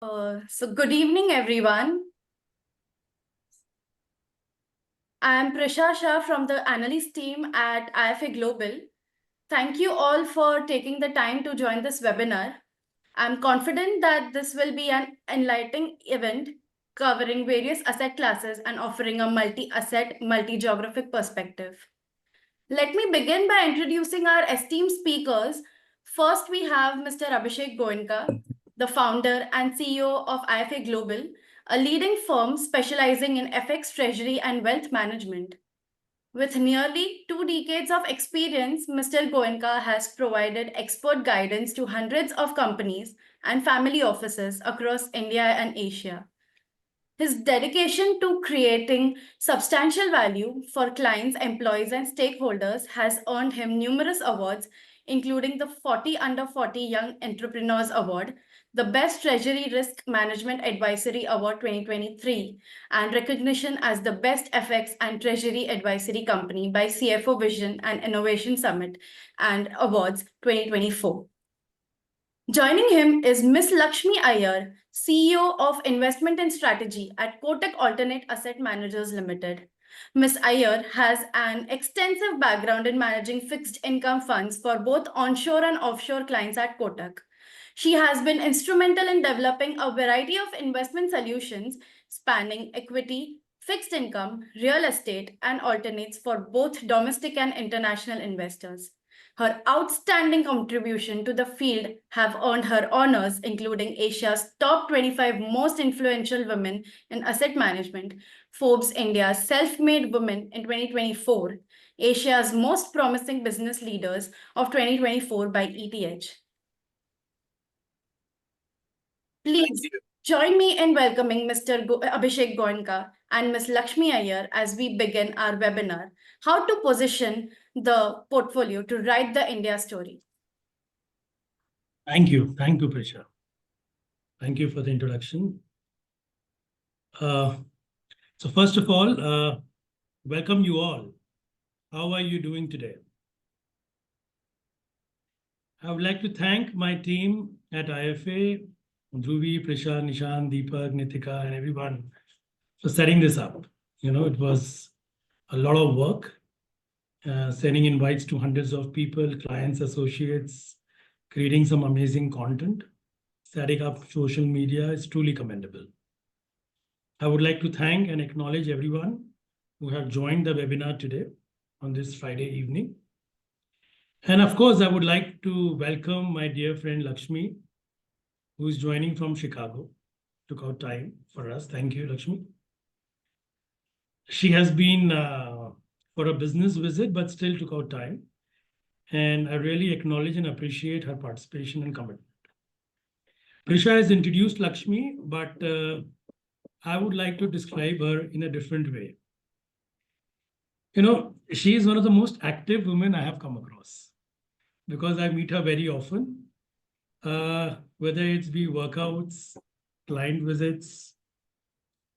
So good evening, everyone. I'm Prisha Shah from the analyst team at IFA Global. Thank you all for taking the time to join this webinar. I'm confident that this will be an enlightening event covering various asset classes and offering a multi-asset, multi-geographic perspective. Let me begin by introducing our esteemed speakers. First, we have Mr. Abhishek Goenka, the founder and CEO of IFA Global, a leading firm specializing in FX treasury and wealth management. With nearly 2 decades of experience, Mr. Goenka has provided expert guidance to hundreds of companies and family offices across India and Asia. His dedication to creating substantial value for clients, employees, and stakeholders has earned him numerous awards, including the 40 Under 40 Young Entrepreneurs Award, the Best Treasury Risk Management Advisory Award 2023, and recognition as the Best FX and Treasury Advisory Company by CFO Vision and Innovation Summit and Awards 2024. Joining him is Ms. Lakshmi Iyer, CEO of Investment and Strategy at Kotak Alternate Asset Managers Limited. Ms. Iyer has an extensive background in managing fixed income funds for both onshore and offshore clients at Kotak. She has been instrumental in developing a variety of investment solutions spanning equity, fixed income, real estate, and alternates for both domestic and international investors. Her outstanding contribution to the field have earned her honors, including Asia's top 25 most influential women in asset management, Forbes India's self-made women in 2024, Asia's most promising business leaders of 2024 by ETH. Please join me in welcoming Mr. Abhishek Goenka and Ms. Lakshmi Iyer as we begin our webinar, How to Position the Portfolio to Write the India Story. Thank you, Prisha. Thank you for the introduction. So first of all, welcome you all. How are you doing today? I would like to thank my team at IFA, Dhruvi, Prisha, Nishan, Deepak, Nitika, and everyone for setting this up. You know, it was a lot of work, sending invites to hundreds of people, clients, associates, creating some amazing content, setting up social media is truly commendable. I would like to thank and acknowledge everyone who have joined the webinar today on this Friday evening. And of course, I would like to welcome my dear friend Lakshmi, who is joining from Chicago, took out time for us. Thank you, Lakshmi. She has been for a business visit, but still took out time. And I really acknowledge and appreciate her participation and commitment. Prisha has introduced Lakshmi, but I would like to describe her in a different way. You know, she is one of the most active women I have come across because I meet her very often, whether it's be workouts, client visits,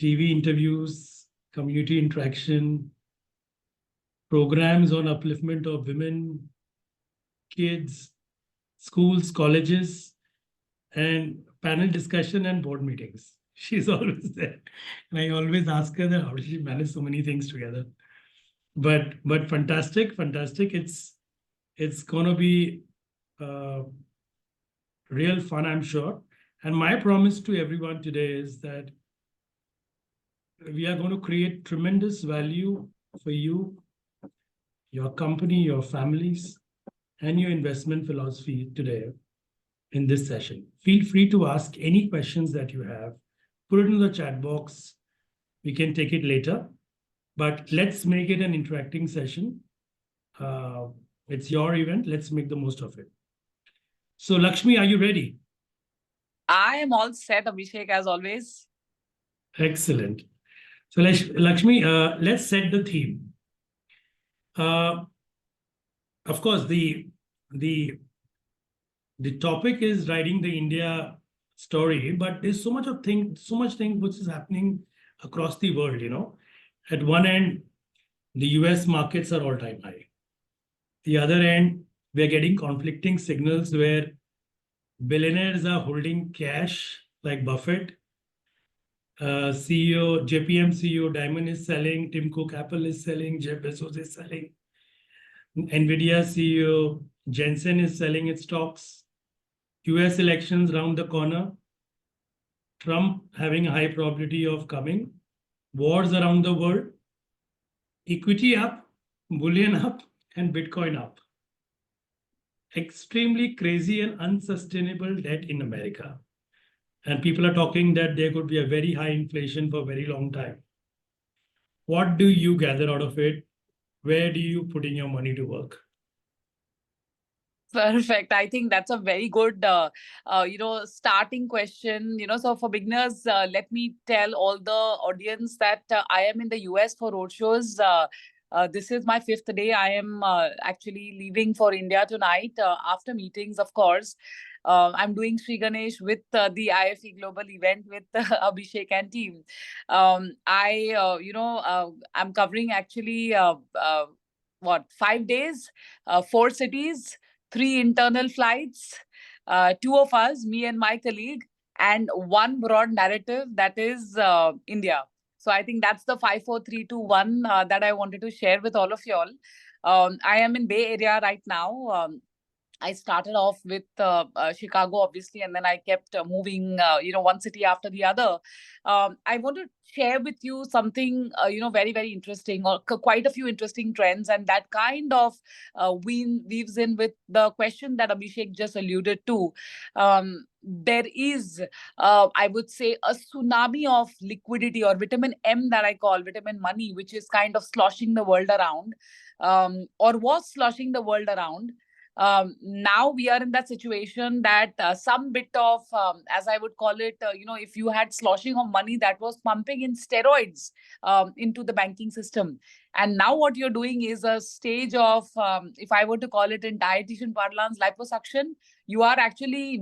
TV interviews, community interaction, programs on upliftment of women, kids, schools, colleges, and panel discussion and board meetings. She's always there. And I always ask her that how does she manage so many things together? But fantastic. It's gonna be real fun, I'm sure. And my promise to everyone today is that we are going to create tremendous value for you, your company, your families, and your investment philosophy today in this session. Feel free to ask any questions that you have. Put it in the chat box. We can take it later, but let's make it an interacting session. It's your event. Let's make the most of it. So Lakshmi, are you ready? I am all set, Abhishek, as always. Excellent. So Lakshmi, let's set the theme. Of course, the topic is writing the India story, but there's so much thing which is happening across the world. You know, at one end, the US markets are all-time high. The other end, we are getting conflicting signals where billionaires are holding cash like Buffett. CEO, JPM CEO, Diamond is selling, Tim Cook, Apple is selling, Jeff Bezos is selling. NVIDIA CEO, Jensen is selling its stocks. US elections round the corner. Trump having a high probability of coming. Wars around the world. Equity up, bullion up, and Bitcoin up. Extremely crazy and unsustainable debt in America. And people are talking that there could be a very high inflation for a very long time. What do you gather out of it? Where do you put in your money to work? Perfect. I think that's a very good, starting question. So for beginners, let me tell all the audience that I am in the US for roadshows. This is my fifth day. I am actually leaving for India tonight after meetings, of course. I'm doing Sri Ganesh with the IFE Global event with Abhishek and team. I'm covering actually 5 days, 4 cities, 3 internal flights, two of us, me and my colleague, and one broad narrative that is India. So I think that's the 5, 4, 3, 2, 1 that I wanted to share with all of y'all. I am in Bay Area right now. I started off with Chicago, obviously, and then I kept moving, one city after the other. I want to share with you something, very, very interesting, or quite a few interesting trends, and that kind of weaves in with the question that Abhishek just alluded to. There is, I would say, a tsunami of liquidity, or vitamin M that I call vitamin money, which is kind of sloshing the world around, or was sloshing the world around. Now we are in that situation that some bit of, as I would call it, if you had sloshing of money that was pumping in steroids into the banking system. And now what you're doing is a stage of, if I were to call it in dietitian parlance, liposuction. You are actually,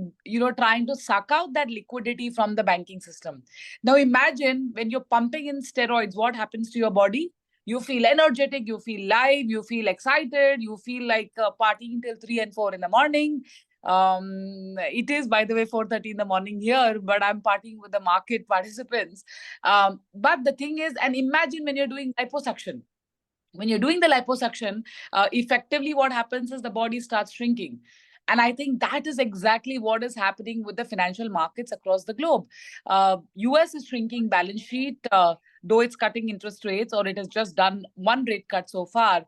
trying to suck out that liquidity from the banking system. Now imagine when you're pumping in steroids, what happens to your body? You feel energetic, you feel live, you feel excited, you feel like partying till 3 and 4 in the morning. It is, by the way, 4:30 in the morning here, but I'm partying with the market participants. But the thing is, and imagine when you're doing liposuction. When you're doing the liposuction, effectively what happens is the body starts shrinking. And I think that is exactly what is happening with the financial markets across the globe. US is shrinking balance sheet, though it's cutting interest rates, or it has just done one rate cut so far.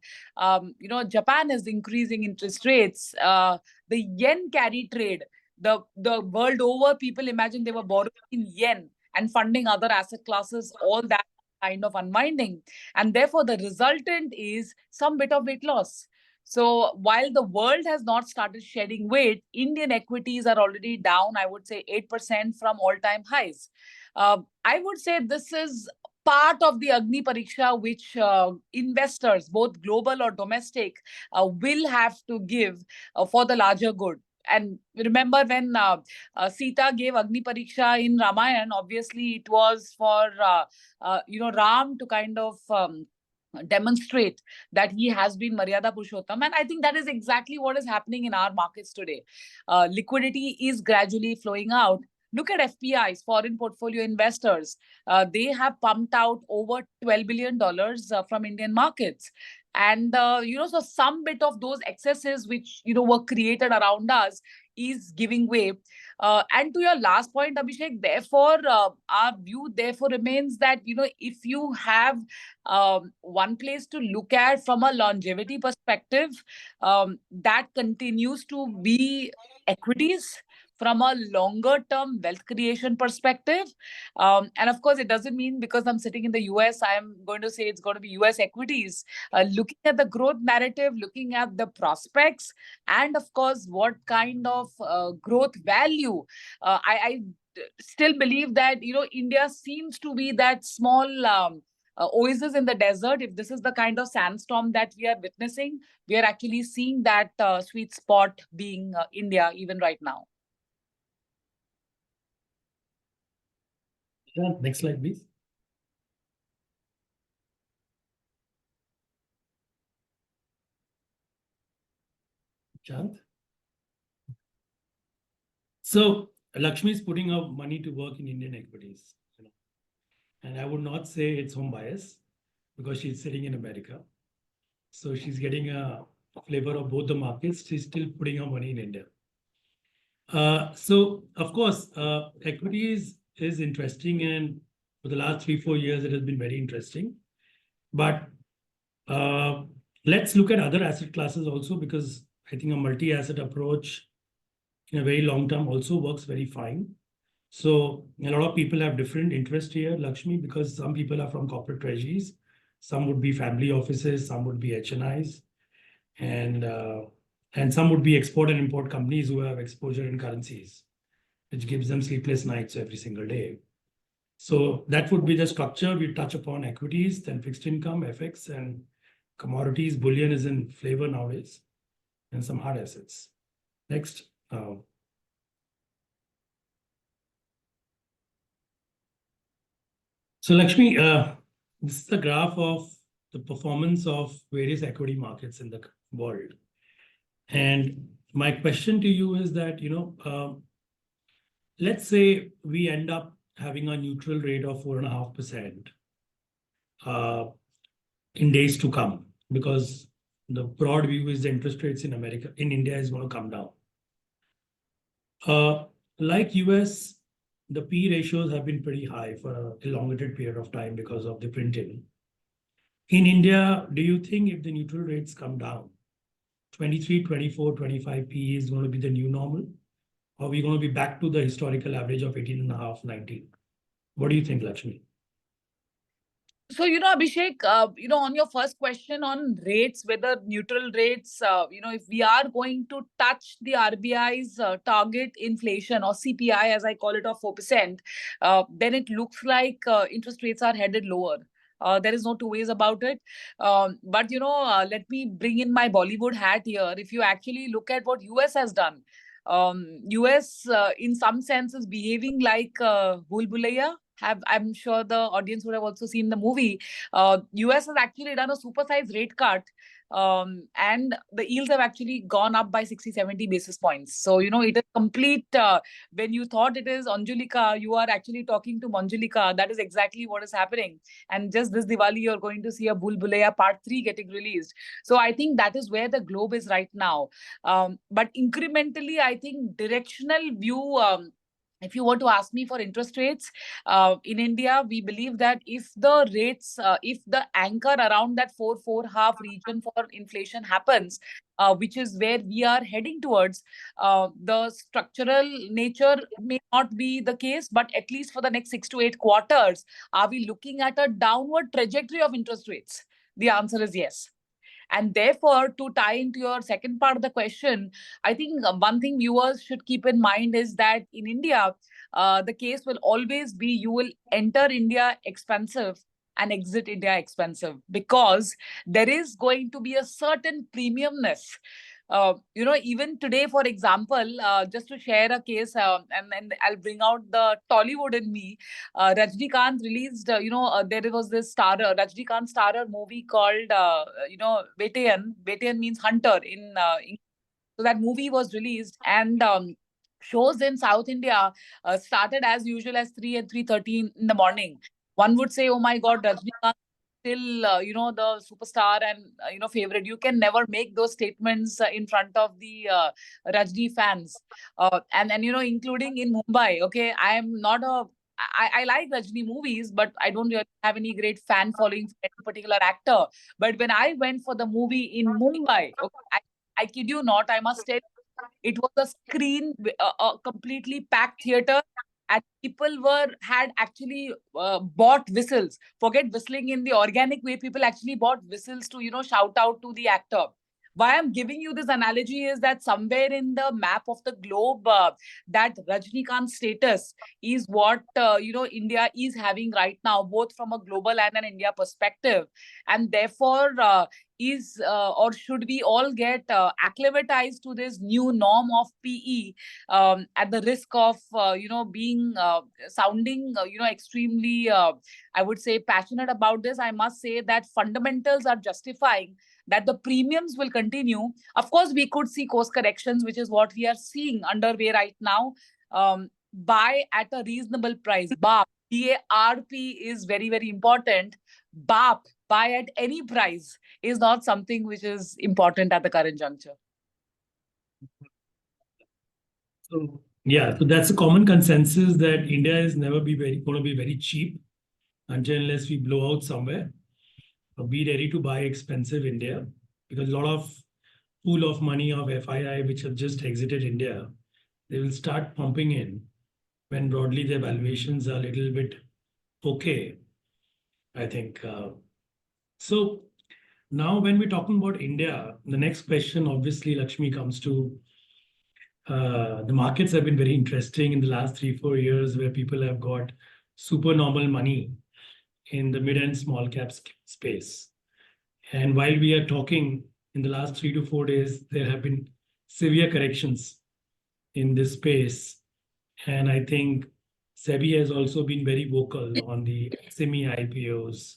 Japan is increasing interest rates. The yen carry trade. The world over, people imagine they were borrowing in yen and funding other asset classes, all that kind of unwinding. And therefore, the resultant is some bit of weight loss. So while the world has not started shedding weight, Indian equities are already down, I would say 8% from all-time highs. I would say this is part of the Agni Pariksha which investors, both global or domestic, will have to give for the larger good. And remember when Sita gave Agni Pariksha in Ramayana, obviously it was for, Ram to kind of demonstrate that he has been Maryada Purushottam. And I think that is exactly what is happening in our markets today. Liquidity is gradually flowing out. Look at FPIs, foreign portfolio investors. They have pumped out over $12 billion from Indian markets. And, so some bit of those excesses which, were created around us is giving way. And to your last point, Abhishek, therefore, our view therefore remains that, if you have one place to look at from a longevity perspective, that continues to be equities from a longer term wealth creation perspective. And of course, it doesn't mean because I'm sitting in the US, I'm going to say it's going to be US equities. Looking at the growth narrative, looking at the prospects, and of course, what kind of growth value. I still believe that, India seems to be that small oasis in the desert. If this is the kind of sandstorm that we are witnessing, we are actually seeing that sweet spot being India even right now. Yeah, next slide, please. Chant. So Lakshmi is putting her money to work in Indian equities. And I would not say it's home bias because she's sitting in America. So she's getting a flavor of both the markets. She's still putting her money in India. So of course, equities is interesting, and for the last 3-4 years, it has been very interesting. But let's look at other asset classes also, because I think a multi-asset approach in a very long term also works very fine. So a lot of people have different interest here, Lakshmi, because some people are from corporate treasuries, some would be family offices, some would be HNIs, and some would be export and import companies who have exposure in currencies, which gives them sleepless nights every single day. So that would be the structure. We touch upon equities, then fixed income, FX, and commodities. Bullion is in flavor nowadays, and some hard assets. Next. So Lakshmi, this is the graph of the performance of various equity markets in the world. And my question to you is that, let's say we end up having a neutral rate of 4.5% in days to come, because the broad view is the interest rates in India is going to come down. Like US, the P ratios have been pretty high for an elongated period of time because of the printing. In India, do you think if the neutral rates come down, 23, 24, 25 P is going to be the new normal? Or are we going to be back to the historical average of 18.5, 19? What do you think, Lakshmi? So, Abhishek, on your first question on rates, whether neutral rates, if we are going to touch the RBI's target inflation, or CPI, as I call it, of 4%, then it looks like interest rates are headed lower. There is no two ways about it. But, let me bring in my Bollywood hat here. If you actually look at what US has done, US, in some sense, is behaving like Bhul Bhulaiya. I'm sure the audience would have also seen the movie. US has actually done a supersized rate cut, and the yields have actually gone up by 60-70 basis points. So, it is complete. When you thought it is Anjulika, you are actually talking to Manjulika. That is exactly what is happening. And just this Diwali, you're going to see a Bhul Bhulaiya Part 3 getting released. So I think that is where the globe is right now. But incrementally, I think directional view, if you were to ask me for interest rates in India, we believe that if the rates, if the anchor around that 4.5 region for inflation happens, which is where we are heading towards, the structural nature may not be the case, but at least for the next 6 to 8 quarters, are we looking at a downward trajectory of interest rates? The answer is yes. And therefore, to tie into your second part of the question, I think one thing viewers should keep in mind is that in India, the case will always be you will enter India expensive and exit India expensive, because there is going to be a certain premiumness. Even today, for example, just to share a case, and I'll bring out the Tollywood in me. Rajnikant released, there was this Rajnikant starrer movie called, Veteyan. Veteyan means hunter in English. So that movie was released, and shows in South India started as usual as 3 and 3:30 in the morning. One would say, "Oh my God, Rajnikant still, the superstar and favorite." You can never make those statements in front of the Rajni fans, and including in Mumbai. Okay, I am not a I like Rajni movies, but I don't really have any great fan following for any particular actor. But when I went for the movie in Mumbai, okay, I kid you not, I must tell, it was a a completely packed theater, and people had actually bought whistles. Forget whistling in the organic way. People actually bought whistles to shout out to the actor. Why I'm giving you this analogy is that somewhere in the map of the globe, that Rajnikant status is what India is having right now, both from a global and an India perspective, and therefore. Is or should we all get acclimatized to this new norm of PE, at the risk of being sounding extremely I would say passionate about this? I must say that fundamentals are justifying that the premiums will continue. Of course, we could see course corrections, which is what we are seeing underway right now. buy at a reasonable price. BARP, B-A-R-P is very, very important. BARP, buy at any price, is not something which is important at the current juncture. So yeah, so that's a common consensus that India is never going to be very cheap unless we blow out somewhere. Be ready to buy expensive India, because a lot of pool of money of FII which have just exited India, they will start pumping in when broadly their valuations are a little bit okay, I think. So now when we're talking about India, the next question obviously, Lakshmi, comes to the markets have been very interesting in the last 3-4 years, where people have got super normal money in the mid and small cap space. And while we are talking, in the last 3 to 4 days, there have been severe corrections in this space. And I think SEBI has also been very vocal on the SME IPOs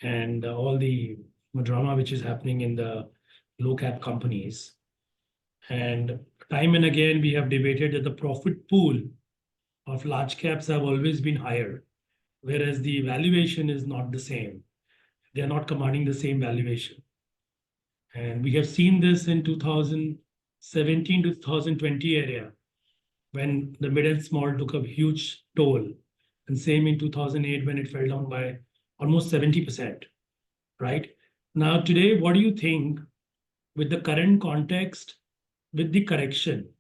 and all the drama which is happening in the low cap companies. And time and again, we have debated that the profit pool of large caps have always been higher, whereas the valuation is not the same. They are not commanding the same valuation. And we have seen this in 2017 to 2020 area, when the mid and small took a huge toll. And same in 2008 when it fell down by almost 70%, right? Now, today, what do you think with the current context, with the correction?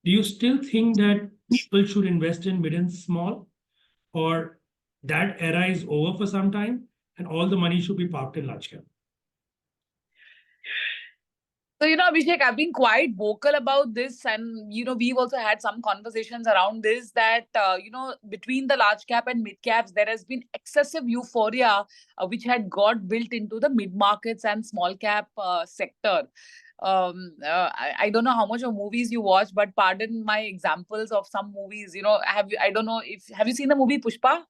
Do you still think that people should invest in mid and small, or that era is over for some time and all the money should be parked in large cap? So, Abhishek, I've been quite vocal about this, and, we've also had some conversations around this, that, between the large cap and mid caps, there has been excessive euphoria, which had got built into the mid markets and small cap sector. I don't know how much of movies you watch, but pardon my examples of some movies. Have you seen the movie Pushpa?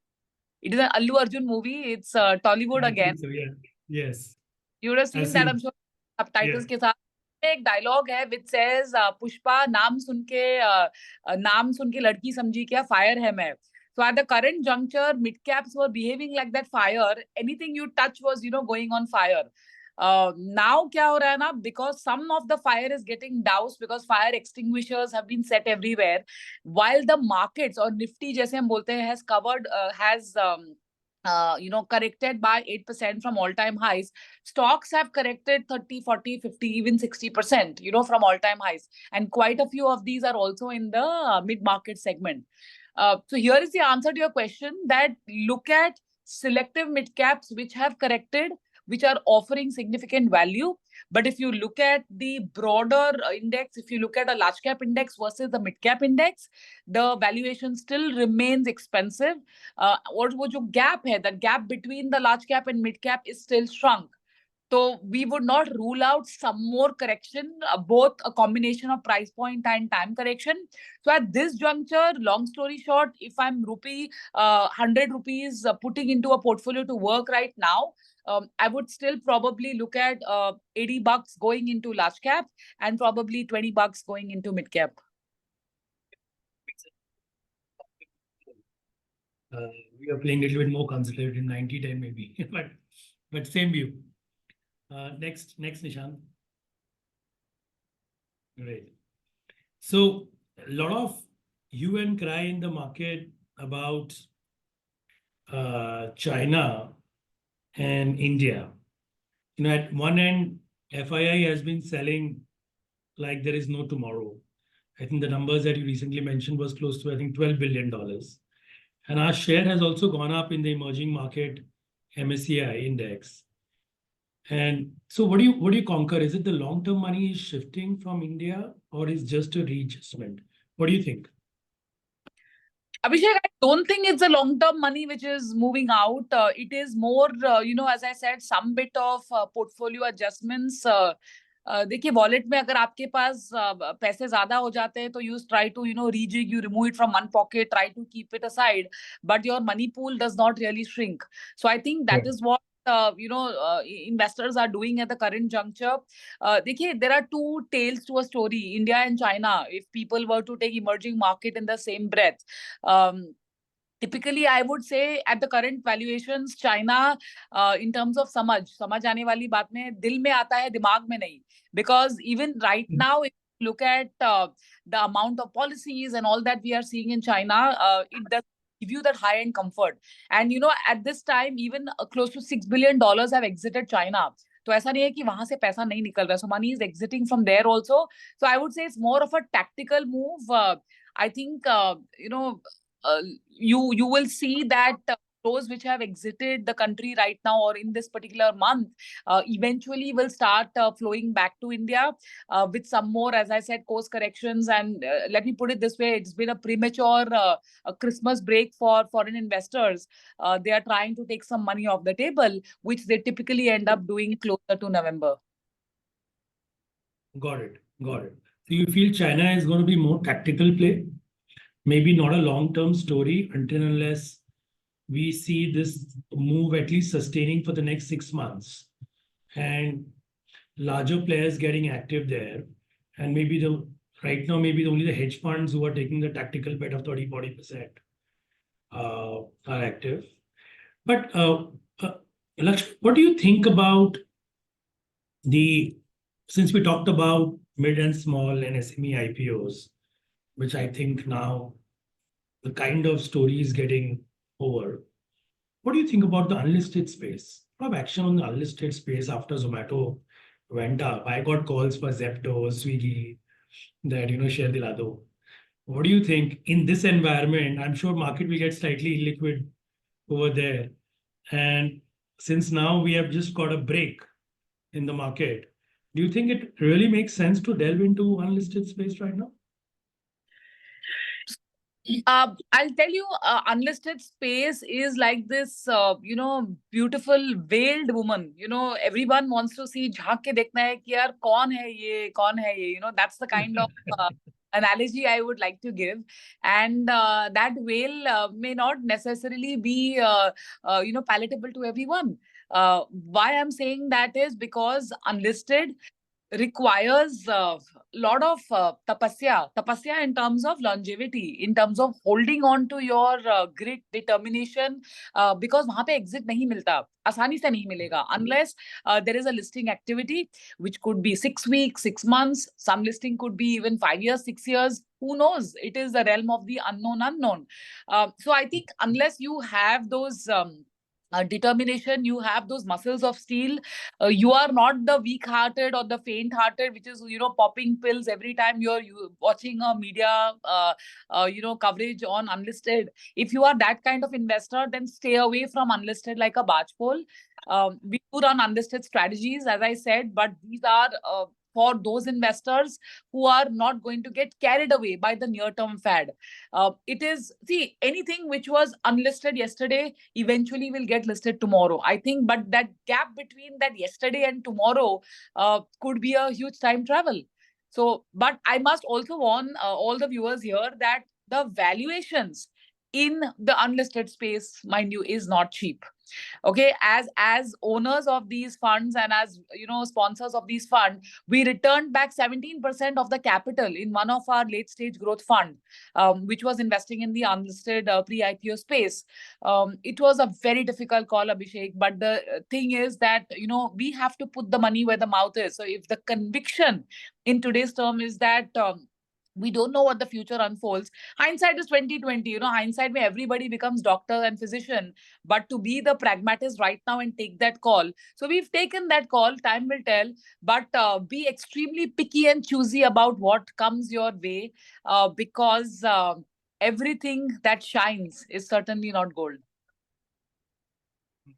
It is an Allu Arjun movie. It's Tollywood I again. think so, yeah. Yes. You would have I've seen that, seen. I'm sure, subtitles Yeah. के साथ. एक dialogue है which says Pushpa नाम सुन के लड़की समझी क्या, fire है मैं. So at the current juncture, mid caps were behaving like that fire. Anything you touch was, going on fire. Now क्या हो रहा है ना, because some of the fire is getting doused, because fire extinguishers have been set everywhere, while the markets, or Nifty जैसे हम बोलते हैं, has corrected by 8% from all-time highs. Stocks have corrected 30, 40, 50, even 60%, from all-time highs. And quite a few of these are also in the mid-market segment. So here is the answer to your question, that look at selective mid-caps which have corrected, which are offering significant value. But if you look at the broader index, if you look at a large cap index versus the mid cap index, the valuation still remains expensive. और वो जो gap है, the gap between the large cap and mid cap is still shrunk. So we would not rule out some more correction, both a combination of price point and time correction. So at this juncture, long story short, if I'm 100 rupees putting into a portfolio to work right now, I would still probably look at $80 going into large cap and probably $20 going into mid cap. We are playing a little bit more conservative, 90-10 maybe, but same view. Next, Nishant. Great. So a lot of hue and cry in the market about China and India. At one end, FII has been selling like there is no tomorrow. I think the numbers that you recently mentioned was close to, I think, $12 billion. And our share has also gone up in the emerging market MSCI index. And so what do you conquer? Is it the long-term money is shifting from India, or is just a readjustment? What do you think? Abhishek, I don't think it's a long-term money which is moving out. It is more, as I said, some bit of portfolio adjustments. देखिए wallet में अगर आपके पास पैसे ज्यादा हो जाते हैं तो you try to rejig, you remove it from one pocket, try to keep it aside, but your money pool does not really shrink. So I think that is what investors are doing at the current juncture. There are two tales to a story, India and China. If people were to take emerging market in the same breath, typically I would say at the current valuations, China, in terms of समझ आने वाली बात में दिल में आता है, दिमाग में नहीं. Because even right now, if you look at the amount of policies and all that we are seeing in China, it does give you that high-end comfort. And at this time, even close to $6 billion have exited China. तो ऐसा नहीं है कि वहां से पैसा नहीं निकल रहा. So money is exiting from there also. So I would say it's more of a tactical move. I think you will see that those which have exited the country right now or in this particular month eventually will start flowing back to India with some more, as I said, course corrections. And let me put it this way, it's been a premature a Christmas break for foreign investors. They are trying to take some money off the table, which they typically end up doing closer to November. Got it. So you feel China is going to be more tactical play? Maybe not a long-term story until unless we see this move at least sustaining for the next 6 months and larger players getting active there. And maybe right now, only the hedge funds who are taking the tactical bet of 30-40% are active. But Lakshmi, what do you think about since we talked about mid and small and SME IPOs, which I think now the kind of story is getting over. What do you think about the unlisted space? What action on the unlisted space after Zomato went up? I got calls for Zepto, Swiggy, that, share dila do. What do you think in this environment? I'm sure market will get slightly illiquid over there. And since now we have just got a break in the market, do you think it really makes sense to delve into unlisted space right now? I'll tell you, unlisted space is like this, beautiful veiled woman. Everyone wants to see झांक के देखना है कि यार कौन है ये. That's the kind of analogy I would like to give. And that veil may not necessarily be, palatable to everyone. Why I'm saying that is because unlisted requires a lot of tapasya in terms of longevity, in terms of holding on to your grit, determination, because वहां पे exit नहीं मिलता, आसानी से नहीं मिलेगा unless there is a listing activity which could be 6 weeks, 6 months. Some listing could be even 5 years, 6 years. Who knows? It is the realm of the unknown. So I think unless you have those determination, you have those muscles of steel, you are not the weak-hearted or the faint-hearted, which is popping pills every time you're watching a media coverage on unlisted. If you are that kind of investor, then stay away from unlisted like a barge pole. We do run unlisted strategies, as I said, but these are for those investors who are not going to get carried away by the near-term fad. Anything which was unlisted yesterday eventually will get listed tomorrow, I think. But that gap between that yesterday and tomorrow could be a huge time travel. So, but I must also warn all the viewers here that the valuations in the unlisted space, mind you, is not cheap. Okay, as owners of these funds and as sponsors of these funds, we returned back 17% of the capital in one of our late stage growth fund, which was investing in the unlisted pre-IPO space. It was a very difficult call, Abhishek, but the thing is that we have to put the money where the mouth is. So if the conviction in today's term is that we don't know what the future unfolds. Hindsight is 2020. Hindsight where everybody becomes doctor and physician. But to be the pragmatist right now and take that call. So we've taken that call. Time will tell. But be extremely picky and choosy about what comes your way, because everything that shines is certainly not gold.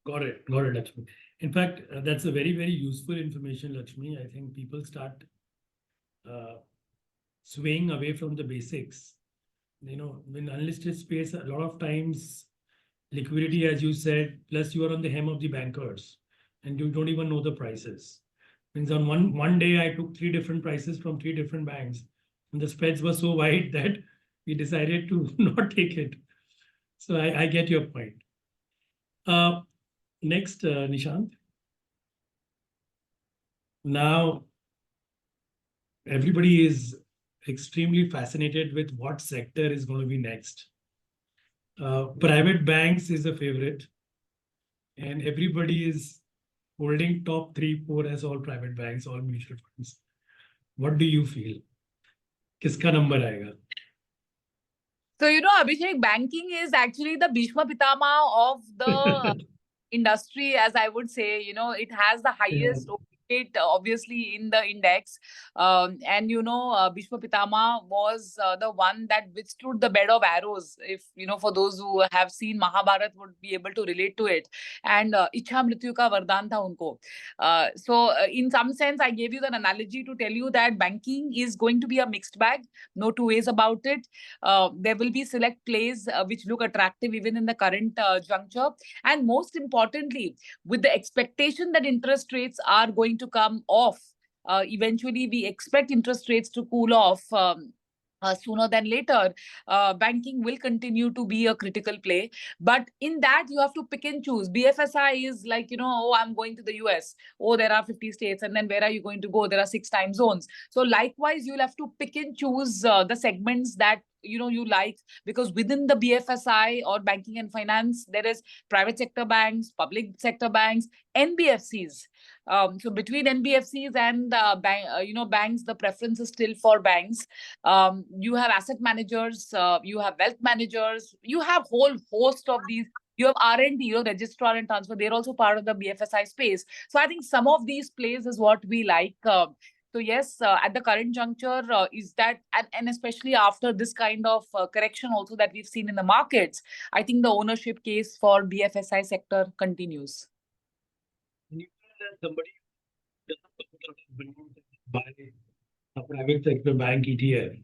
Got it, Lakshmi. In fact, that's a very, very useful information, Lakshmi. I think people start swaying away from the basics. In unlisted space, a lot of times liquidity, as you said, plus you are on the hem of the bankers and you don't even know the prices. Means on one day I took 3 different prices from 3 different banks and the spreads were so wide that we decided to not take it. So I get your point. Next, Nishant. Now, everybody is extremely fascinated with what sector is going to be next. Private banks is a favorite, and everybody is holding top 3, 4 as all private banks, all mutual funds. What do you feel? किसका number आएगा? So, Abhishek, banking is actually the Bhishma Pitama of the industry, as I would say. It has the Yeah. highest weight, obviously, in the index. And, Bhishma Pitama was the one that withstood the bed of arrows. If, for those who have seen Mahabharat would be able to relate to it. And Ichha Mrityu ka Vardhan tha unko. So, in some sense, I gave you the analogy to tell you that banking is going to be a mixed bag. No two ways about it. There will be select plays which look attractive even in the current juncture. And most importantly, with the expectation that interest rates are going to come off, eventually we expect interest rates to cool off. Sooner than later, banking will continue to be a critical play. But in that, you have to pick and choose. BFSI is like, oh, I'm going to the US. Oh, there are 50 states. And then where are you going to go? There are 6 time zones. So likewise, you'll have to pick and choose the segments that you like, because within the BFSI or banking and finance, there is private sector banks, public sector banks, NBFCs. So between NBFCs and banks, the preference is still for banks. You have asset managers, you have wealth managers, you have whole host of these. You have R&D, registrar and transfer. They're also part of the BFSI space. So I think some of these plays is what we like. So yes, at the current juncture, is that, and especially after this kind of correction also that we've seen in the markets, I think the ownership case for BFSI sector continues. You feel that somebody buy a private sector bank ETF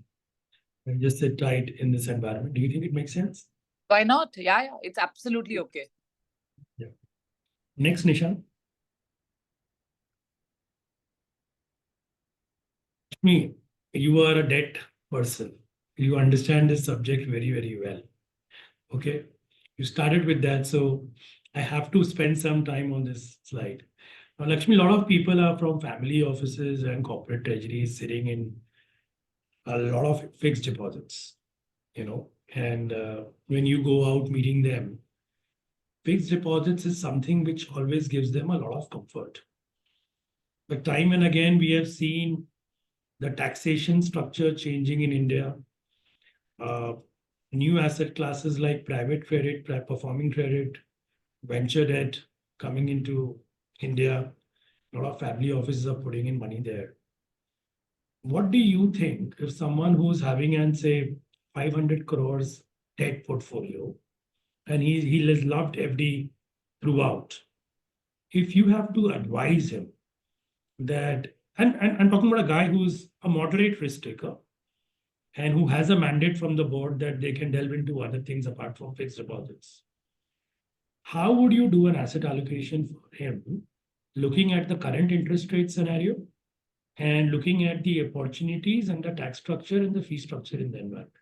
and just sit tight in this environment. Do you think it makes sense? Why not? Yeah, it's absolutely okay. Yeah. Next, Nishan. Me, you are a debt person. You understand this subject very, very well. Okay. You started with that, so I have to spend some time on this slide. Now, Lakshmi, a lot of people are from family offices and corporate treasuries sitting in a lot of fixed deposits, and when you go out meeting them, fixed deposits is something which always gives them a lot of comfort. But time and again, we have seen the taxation structure changing in India. New asset classes like private credit, performing credit, venture debt coming into India. A lot of family offices are putting in money there. What do you think if someone who's having an, say, 500 crores debt portfolio and he has loved FD throughout, if you have to advise him that, and I'm talking about a guy who's a moderate risk taker and who has a mandate from the board that they can delve into other things apart from fixed deposits, how would you do an asset allocation for him, looking at the current interest rate scenario and looking at the opportunities and the tax structure and the fee structure in the environment?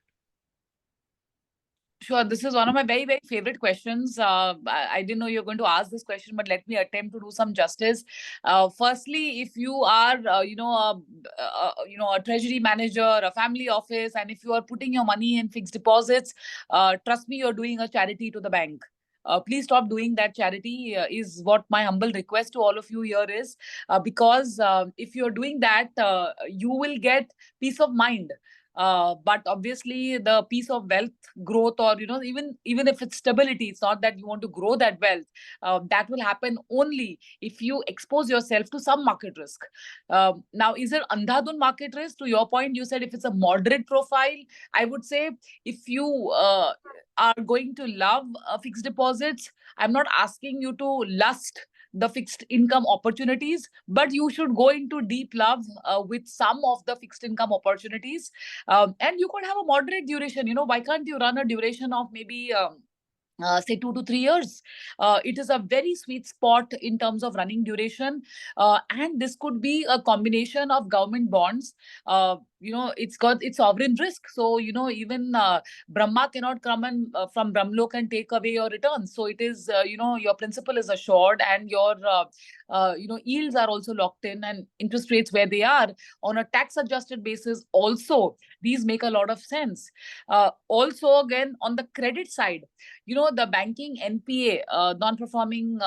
Sure, this is one of my very, very favorite questions. I didn't know you were going to ask this question, but let me attempt to do some justice. Firstly, if you are, a treasury manager, a family office, and if you are putting your money in fixed deposits, trust me, you're doing a charity to the bank. Please stop doing that charity, is what my humble request to all of you here is. Because if you're doing that, you will get peace of mind. But obviously the piece of wealth growth, or even if it's stability, it's not that you want to grow that wealth. That will happen only if you expose yourself to some market risk. Now, is it andhadhun market risk? To your point, you said if it's a moderate profile, I would say if you are going to love fixed deposits, I'm not asking you to lust the fixed income opportunities, but you should go into deep love with some of the fixed income opportunities. And you could have a moderate duration. Why can't you run a duration of maybe say 2 to 3 years. It is a very sweet spot in terms of running duration, and this could be a combination of government bonds. It's got its sovereign risk, so even Brahma cannot come and from Brahmlok and take away your returns. So it is your principal is assured, and your yields are also locked in, and interest rates where they are on a tax adjusted basis also, these make a lot of sense. Also, again, on the credit side, the banking NPA, non-performing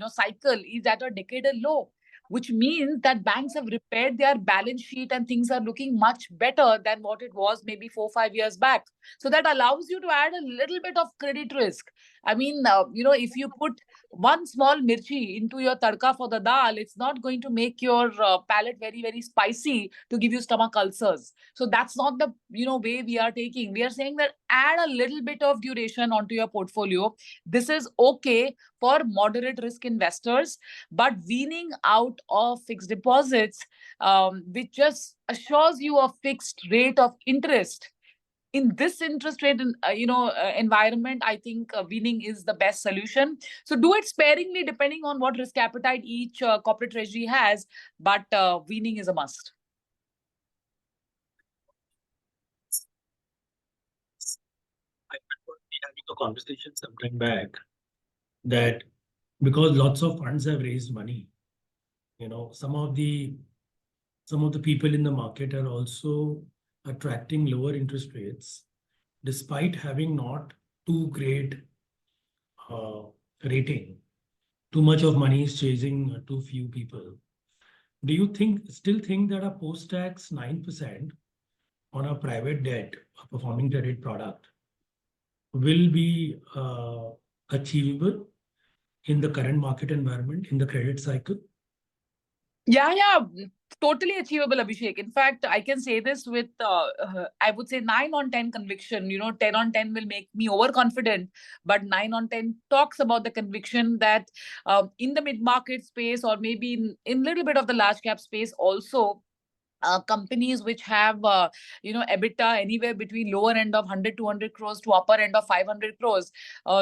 cycle is at a decadal low, which means that banks have repaired their balance sheet and things are looking much better than what it was maybe 4 5 years back. So that allows you to add a little bit of credit risk. I mean, if you put one small mirchi into your tadka for the dal, it's not going to make your palate very, very spicy to give you stomach ulcers. So that's not the way we are taking. We are saying that add a little bit of duration onto your portfolio. This is okay for moderate risk investors, but weaning out of fixed deposits, which just assures you a fixed rate of interest in this interest rate environment, I think weaning is the best solution. So do it sparingly depending on what risk appetite each corporate treasury has, but weaning is a must. I remember we having a conversation sometime back that because lots of funds have raised money, some of the people in the market are also attracting lower interest rates despite having not too great rating. Too much of money is chasing too few people. Do you still think that a post-tax 9% on a private debt, a performing credit product, will be achievable in the current market environment, in the credit cycle? Yeah, totally achievable, Abhishek. In fact, I can say this with, I would say 9 on 10 conviction. 10 on 10 will make me overconfident, but 9 on 10 talks about the conviction that in the mid-market space, or maybe in little bit of the large cap space also, companies which have EBITDA anywhere between lower end of 100 200 crores to upper end of 500 crores,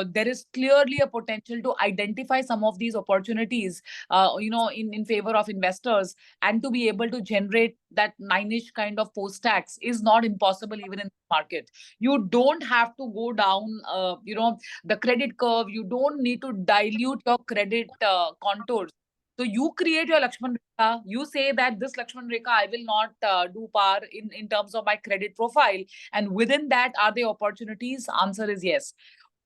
there is clearly a potential to identify some of these opportunities in favor of investors, and to be able to generate that 9ish kind of post tax is not impossible even in the market. You don't have to go down the credit curve. You don't need to dilute your credit contours. So you create your Lakshman Rekha. You say that this Lakshman Rekha, I will not do par in terms of my credit profile. And within that, are there opportunities? Answer is yes.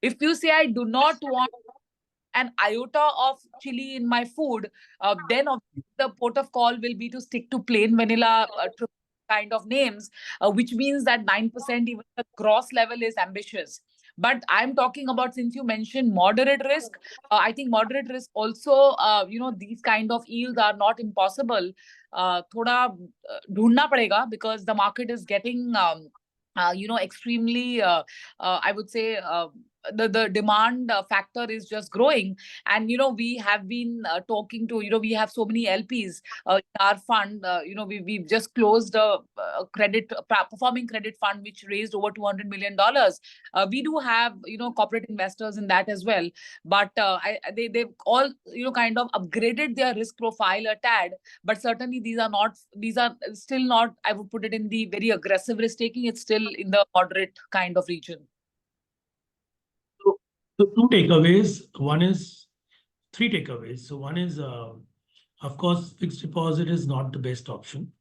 If you say I do not want an iota of chili in my food, then the port of call will be to stick to plain vanilla kind of names, which means that 9%, even the gross level, is ambitious. But I'm talking about, since you mentioned moderate risk, I think moderate risk also, these kind of yields are not impossible. Thoda ढूंढना पड़ेगा, because the market is getting extremely, I would say, the demand factor is just growing. And we have been talking to, we have so many LPs in our fund. We've just closed a performing credit fund which raised over $200 million. We do have corporate investors in that as well, but they've all kind of upgraded their risk profile a tad. But certainly these are still not, I would put it in the very aggressive risk taking. It's still in the moderate kind of region. So two takeaways. Three takeaways. So one is, of course, fixed deposit is not the best option.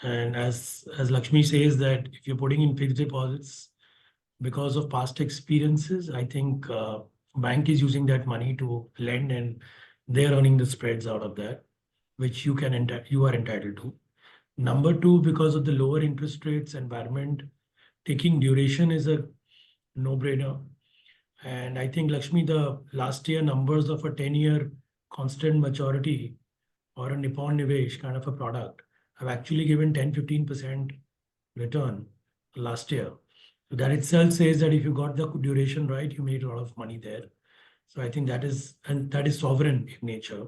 And as Lakshmi says, that if you're putting in fixed deposits because of past experiences, I think bank is using that money to lend, and they're earning the spreads out of that, which you are entitled to. Number two, because of the lower interest rates environment, taking duration is a no-brainer. And I think, Lakshmi, the last year numbers of a 10-year constant maturity or a Nippon Nivesh kind of a product have actually given 10-15% return last year. So that itself says that if you got the duration right, you made a lot of money there. So I think that is sovereign in nature.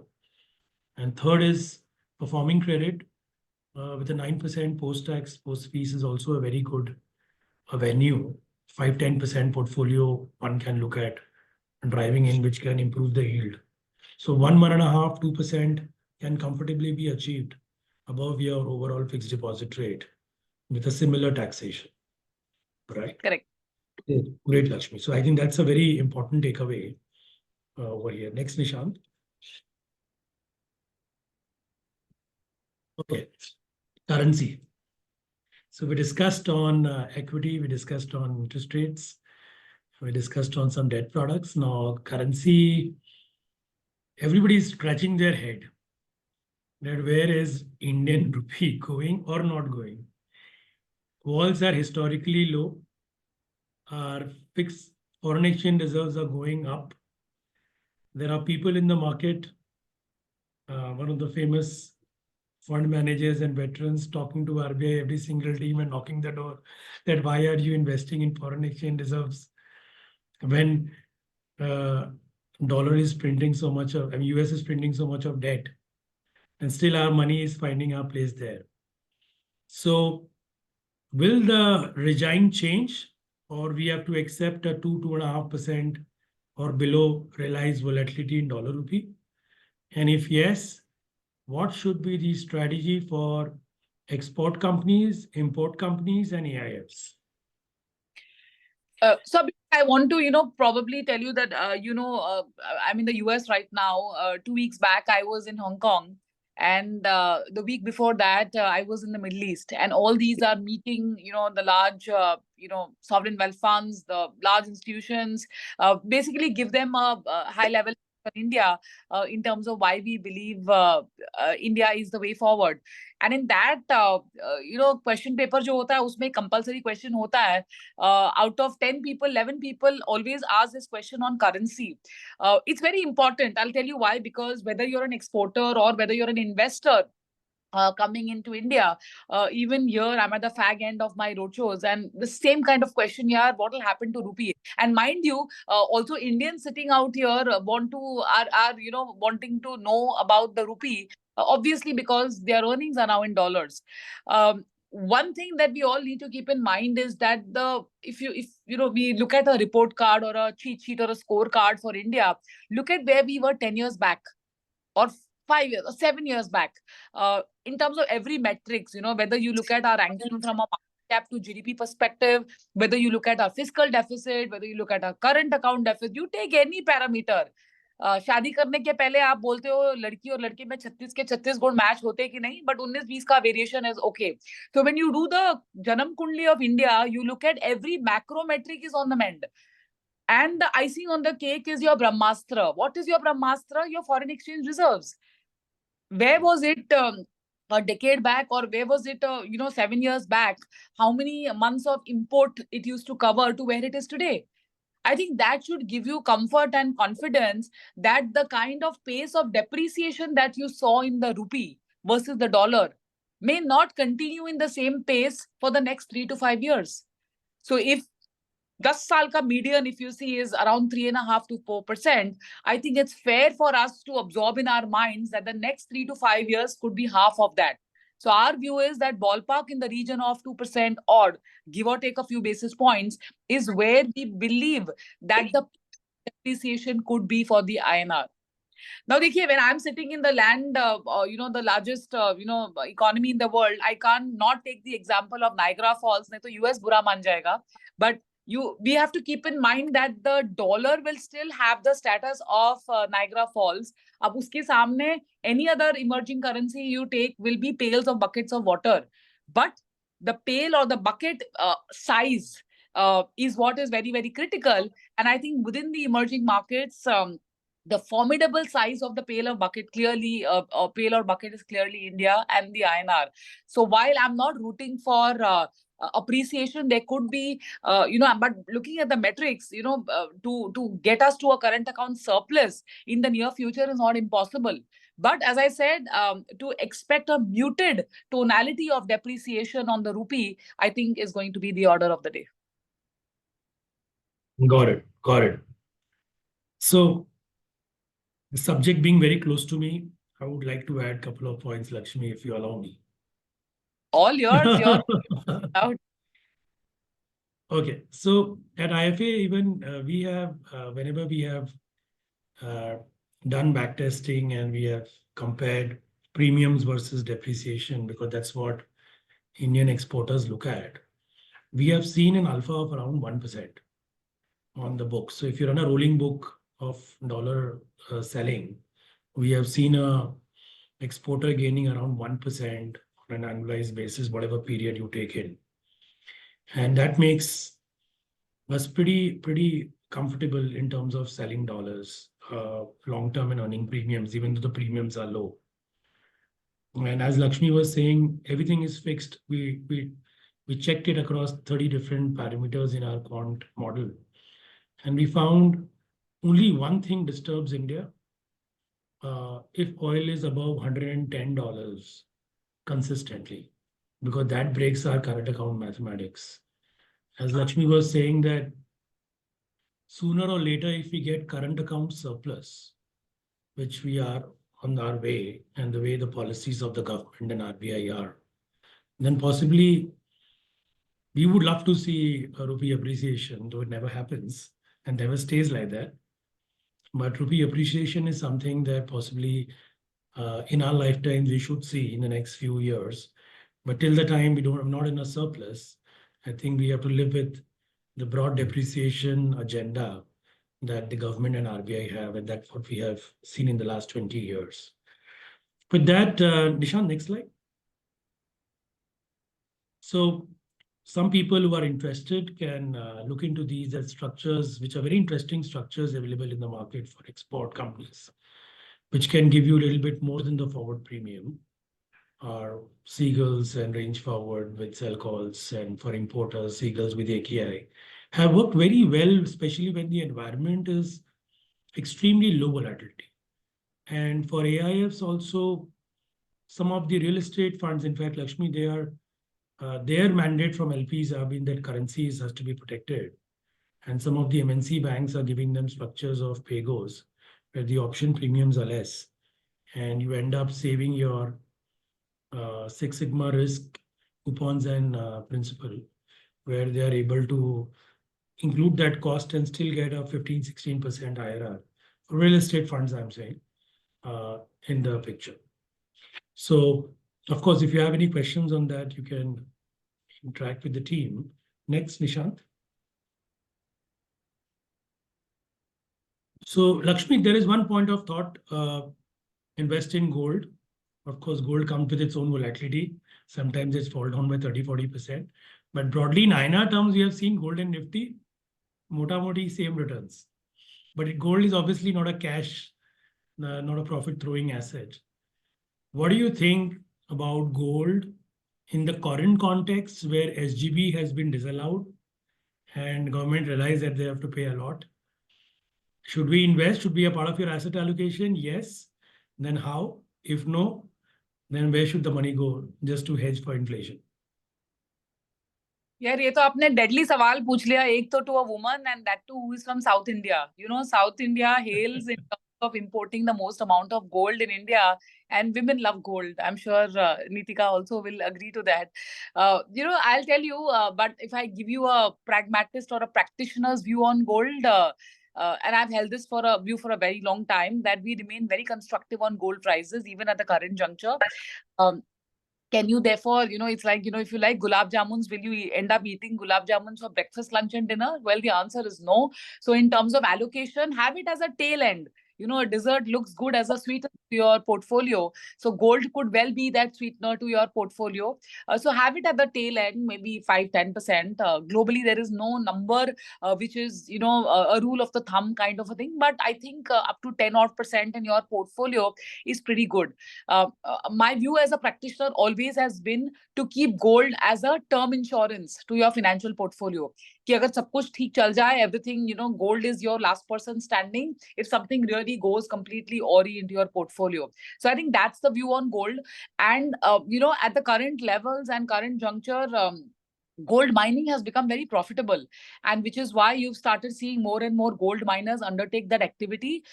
And third is performing credit with a 9% post-tax, post-fees is also a very good venue. 5-10% portfolio one can look at driving in, which can improve the yield. So 1.5%, 2% can comfortably be achieved above your overall fixed deposit rate with a similar taxation, right? Correct. Great, Lakshmi. So I think that's a very important takeaway over here. Next, Nishant. Okay, currency. So we discussed on equity, we discussed on interest rates, we discussed on some debt products. Now, currency, everybody is scratching their head that where is Indian rupee going or not going? Walls are historically low. Our fixed foreign exchange reserves are going up. There are people in the market, one of the famous fund managers and veterans talking to RBI every single team and knocking the door that why are you investing in foreign exchange reserves when dollar is printing so much of, I mean, US is printing so much of debt and still our money is finding our place there. So will the regime change or we have to accept a 2.5% or below realized volatility in dollar rupee? And if yes, what should be the strategy for export companies, import companies, and AIFs? So I want to, probably tell you that, I'm in the US right now. 2 weeks back, I was in Hong Kong. And the week before that, I was in the Middle East. And all these are meeting, the large, sovereign wealth funds, the large institutions, basically give them a high level for India in terms of why we believe India is the way forward. And in that, question paper jo hota hai, usme compulsory question hota hai. Out of 10 people, 11 people always ask this question on currency. It's very important. I'll tell you why. Because whether you're an exporter or whether you're an investor, coming into India, even here, I'm at the fag end of my roadshows, and the same kind of question here: what will happen to rupee? And mind you, also Indians sitting out here are wanting to know about the rupee, obviously because their earnings are now in dollars. One thing that we all need to keep in mind is that if we look at a report card or a cheat sheet or a scorecard for India, look at where we were 10 years back or 5 years or 7 years back, in terms of every metrics, whether you look at our ranking from a market cap to GDP perspective, whether you look at our fiscal deficit, whether you look at our current account deficit, you take any parameter. शादी करने के पहले आप बोलते हो लड़की और लड़के में 36 के 36 गुण मैच होते कि नहीं, बट 19-20 का variation is okay. So when you do the Janam Kundli of India, you look at every macro metric is on the mend. And the icing on the cake is your Brahmastra. What is your Brahmastra? Your foreign exchange reserves. Where was it a decade back, or where was it 7 years back? How many months of import it used to cover to where it is today? I think that should give you comfort and confidence that the kind of pace of depreciation that you saw in the rupee versus the dollar may not continue in the same pace for the next 3 to 5 years. So if 10 साल का median, if you see, is around 3.5 to 4%, I think it's fair for us to absorb in our minds that the next 3 to 5 years could be half of that. So our view is that ballpark in the region of 2% odd, give or take a few basis points, is where we believe that the depreciation could be for the INR. Now, देखिए, when I'm sitting in the land, the largest, economy in the world, I can't not take the example of Niagara Falls. नहीं तो US बुरा मान जाएगा. But we have to keep in mind that the dollar will still have the status of Niagara Falls. अब उसके सामने any other emerging currency you take will be pails or buckets of water. But the pail or the bucket size is what is very, very critical. And I think within the emerging markets, the formidable size of the pail or bucket is clearly India and the INR. So while I'm not rooting for appreciation, there could be, but looking at the metrics, to get us to a current account surplus in the near future is not impossible. But as I said, to expect a muted tonality of depreciation on the rupee, I think is going to be the order of the day. Got it. So the subject being very close to me, I would like to add a couple of points, Lakshmi, if you allow me. All yours, yours. Okay, so at IFA, even we have, whenever we have done back testing and we have compared premiums versus depreciation, because that's what Indian exporters look at, we have seen an alpha of around 1% on the book. So if you run a rolling book of dollar selling, we have seen a exporter gaining around 1% on an annualized basis, whatever period you take in. And that makes us pretty comfortable in terms of selling dollars long term and earning premiums, even though the premiums are low. And as Lakshmi was saying, everything is fixed. We checked it across 30 different parameters in our quant model, and we found only one thing disturbs India. If oil is above $110 consistently, because that breaks our current account mathematics. As Lakshmi was saying, that sooner or later, if we get current account surplus, which we are on our way, and the way the policies of the government and RBI are, then possibly we would love to see a rupee appreciation, though it never happens and never stays like that. But rupee appreciation is something that possibly in our lifetime we should see in the next few years. But till the time we don't, not in a surplus, I think we have to live with the broad depreciation agenda that the government and RBI have, and that's what we have seen in the last 20 years. With that, Nishan, next slide. So some people who are interested can look into these as structures, which are very interesting structures available in the market for export companies, which can give you a little bit more than the forward premium, or Seagulls and range forward with sell calls, and for importers, Seagulls with AKI, have worked very well, especially when the environment is extremely low volatility. And for AIFs also, some of the real estate funds, in fact, Lakshmi, they are their mandate from LPs have been that currencies has to be protected. And some of the MNC banks are giving them structures of pay-goes where the option premiums are less. And you end up saving your Six Sigma risk, coupons and principal, where they are able to include that cost and still get a 15-16% IRR. For real estate funds, I'm saying, in the picture. So, of course, if you have any questions on that, you can interact with the team. Next, Nishant. So, Lakshmi, there is one point of thought, invest in gold. Of course, gold comes with its own volatility. Sometimes it's fall down by 30-40%. But broadly, in INR terms, we have seen gold and Nifty, mota-moti same returns. But gold is obviously not a cash, not a profit-throwing asset. What do you think about gold in the current context where SGB has been disallowed and government realized that they have to pay a lot? Should we invest? Should be a part of your asset allocation? Yes. Then how? If no, then where should the money go just to hedge for inflation? यार ये तो आपने deadly सवाल पूछ लिया एक तो to a woman and that too who is from south India you know south India hails in terms of importing the most amount of gold in India, and women love gold. I'm sure Nitika also will agree to that. You know, I'll tell you, but if I give you a pragmatist or a practitioner's view on gold, and I've held this for a view for a very long time, that we remain very constructive on gold prices even at the current juncture. Can you therefore, you know, it's like, you know, if you like gulab jamuns, will you end up eating gulab jamuns for breakfast, lunch and dinner? Well, the answer is no. So in terms of allocation, have it as a tail end. You know, a dessert looks good as a sweetener to your portfolio. So gold could well be that sweetener to your portfolio. So have it at the tail end, maybe 5-10%. Globally, there is no number which is, you know, a rule of the thumb kind of a thing. But I think up to 10% in your portfolio is pretty good. My view as a practitioner always has been to keep gold as a term insurance to your financial portfolio. कि अगर सब कुछ ठीक चल जाए, everything, you know, gold is your last person standing if something really goes completely awry into your portfolio. So I think that's the view on gold. And, you know, at the current levels and current juncture, gold mining has become very profitable, and which is why you've started seeing more and more gold miners undertake that activity.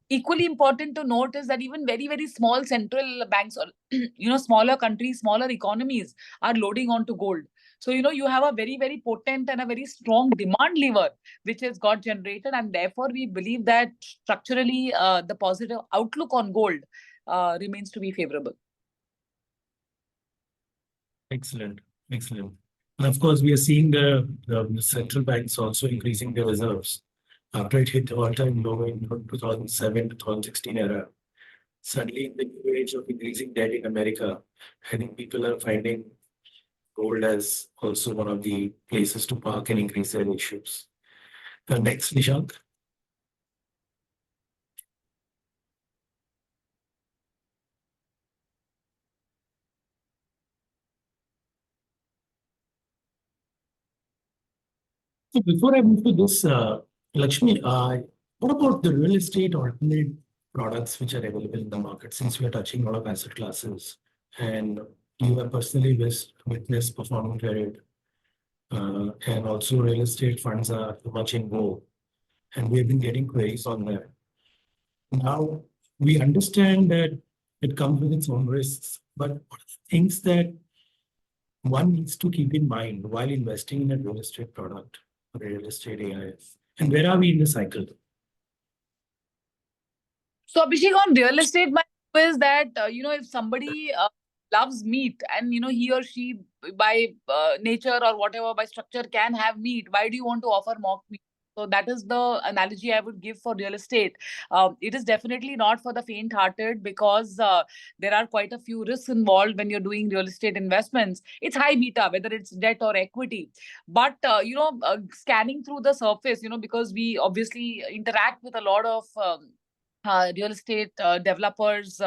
Equally important to note is that even very, very small central banks or, you know, smaller countries, smaller economies are loading onto gold. So, you have a very, very potent and a very strong demand lever, which has got generated. And therefore, we believe that structurally, the positive outlook on gold remains to be favorable. Excellent. Excellent. And of course, we are seeing the central banks also increasing their reserves. After it hit the all-time low in 2007, 2016 era, suddenly in the new age of increasing debt in America, I think people are finding gold as also one of the places to park and increase their issues. Next, Nishant. So before I move to this, Lakshmi, what about the real estate alternate products which are available in the market, since we are touching a lot of asset classes and you have personally witnessed performing credit, and also real estate funds are much in vogue, and we have been getting queries on that. Now, we understand that it comes with its own risks, but what are the things that one needs to keep in mind while investing in a real estate product, real estate AIF, and where are we in the cycle? So, Abhishek, on real estate, my view is that, if somebody loves meat and, he or she by nature or whatever, by structure can have meat, why do you want to offer mock meat? So that is the analogy I would give for real estate. It is definitely not for the faint-hearted, because there are quite a few risks involved when you're doing real estate investments. It's high beta, whether it's debt or equity. But, scanning through the surface, because we obviously interact with a lot of real estate developers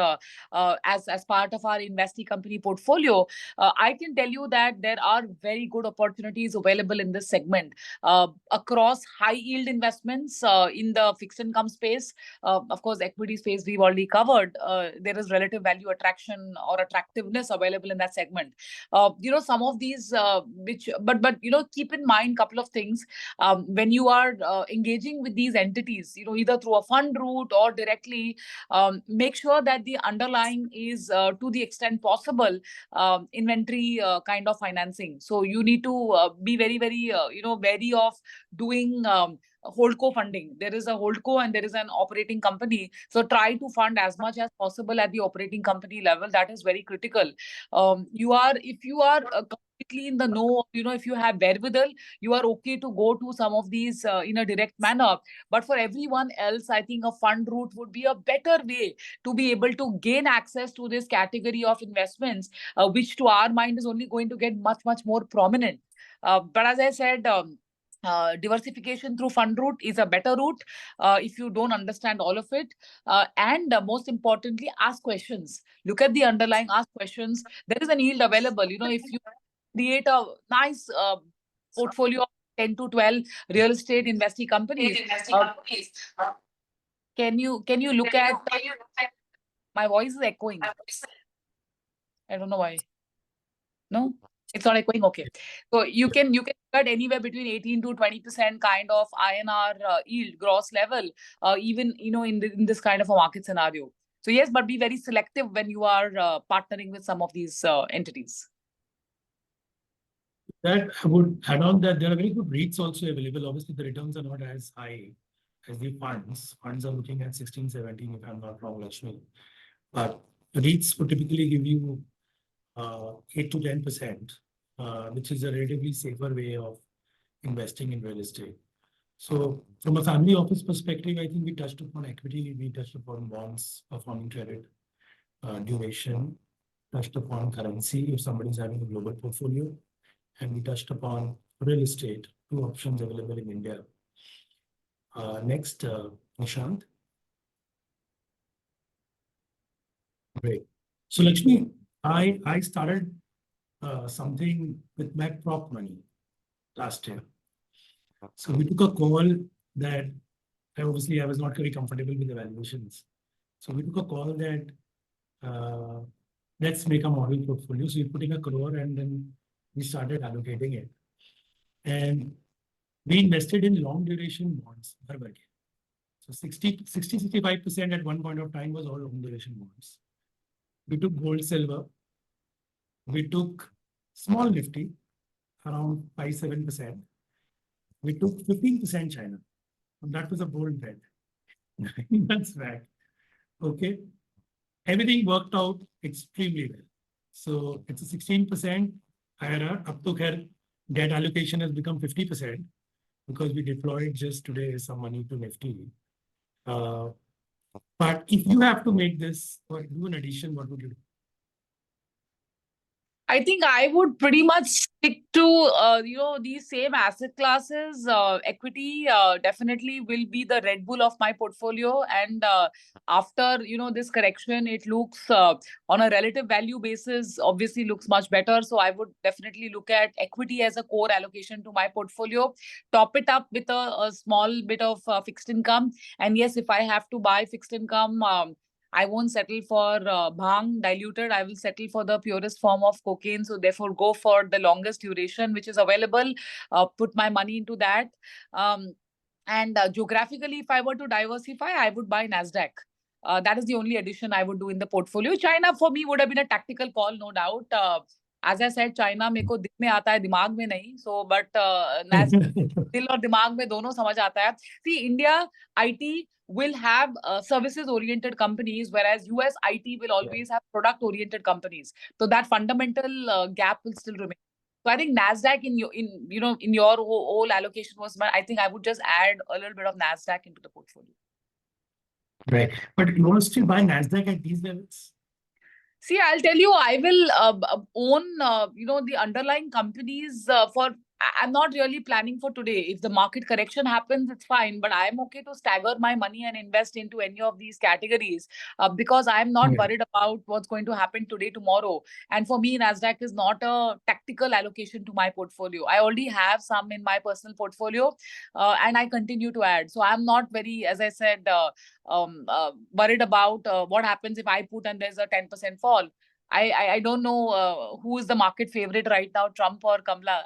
as part of our investee company portfolio, I can tell you that there are very good opportunities available in this segment across high yield investments in the fixed income space. Of course, equity space we've already covered. There is relative value attraction or attractiveness available in that segment. Some of these but keep in mind couple of things when you are engaging with these entities, either through a fund route or directly. Make sure that the underlying is to the extent possible inventory kind of financing. So you need to be very, very wary of doing holdco funding. There is a holdco and there is an operating company, so try to fund as much as possible at the operating company level. That is very critical. If you are completely in the know, if you have wherewithal, you are okay to go to some of these in a direct manner. But for everyone else, I think a fund route would be a better way to be able to gain access to this category of investments, which to our mind is only going to get much, much more prominent. But as I said, diversification through fund route is a better route if you don't understand all of it. And most importantly, ask questions. Look at the underlying, ask questions. There is an yield available. If you create a nice portfolio of 10 to 12 real estate investee companies, can you look at my voice is echoing? I don't know why. No, it's not echoing. Okay, so you can look at anywhere between 18 to 20% kind of INR yield gross level, even in this kind of a market scenario. So yes, but be very selective when you are partnering with some of these entities. That I would add on that there are very good REITs also available. Obviously, the returns are not as high as the funds. Funds are looking at 16, 17, if I'm not wrong, Lakshmi. But REITs would typically give you 8 to 10%, which is a relatively safer way of investing in real estate. So from a family office perspective, I think we touched upon equity, we touched upon bonds, performing credit, duration, touched upon currency if somebody's having a global portfolio, and we touched upon real estate, two options available in India. Next, Nishant. Great. So Lakshmi, I started something with my prop money last year. So we took a call that obviously I was not very comfortable with the valuations. So we took a call that let's make a model portfolio. So we put in 1 crore and then we started allocating it. And we invested in long duration bonds. So 65% at one point of time was all long duration bonds. We took gold, silver. We took small Nifty, around 5-7%. We took 15% China. And that was a bold bet. 9 months back. Okay. Everything worked out extremely well. So it's a 16% IRR. Up to here, debt allocation has become 50% because we deployed just today some money to Nifty. But if you have to make this or do an addition, what would you do? I think I would pretty much stick to these same asset classes. Equity definitely will be the Red Bull of my portfolio, and after this correction, it looks on a relative value basis obviously looks much better. So I would definitely look at equity as a core allocation to my portfolio. Top it up with a small bit of fixed income, and yes, if I have to buy fixed income. I won't settle for bhang diluted. I will settle for the purest form of cocaine. So therefore, go for the longest duration which is available. Put my money into that. And geographically, if I were to diversify, I would buy Nasdaq. That is the only addition I would do in the portfolio. China for me would have been a tactical call, no doubt. As I said, China मेरे को दिल में आता है, दिमाग में नहीं. So, but Nasdaq दिल और दिमाग में दोनों समझ आता है. See, India IT will have services-oriented companies, whereas US IT will always have product-oriented companies. So that fundamental gap will still remain. So I think Nasdaq in your whole allocation was, I think I would just add a little bit of Nasdaq into the portfolio. Right. But you want to still buy Nasdaq at these levels? See, I'll tell you, I will own, the underlying companies for. I'm not really planning for today. If the market correction happens, it's fine. But I'm okay to stagger my money and invest into any of these categories because I'm not worried about what's going to happen today, tomorrow. And for me, Nasdaq is not a tactical allocation to my portfolio. I already have some in my personal portfolio, and I continue to add. So I'm not very, as I said, worried about what happens if I put and there's a 10% fall. I don't know who is the market favorite right now, Trump or Kamala,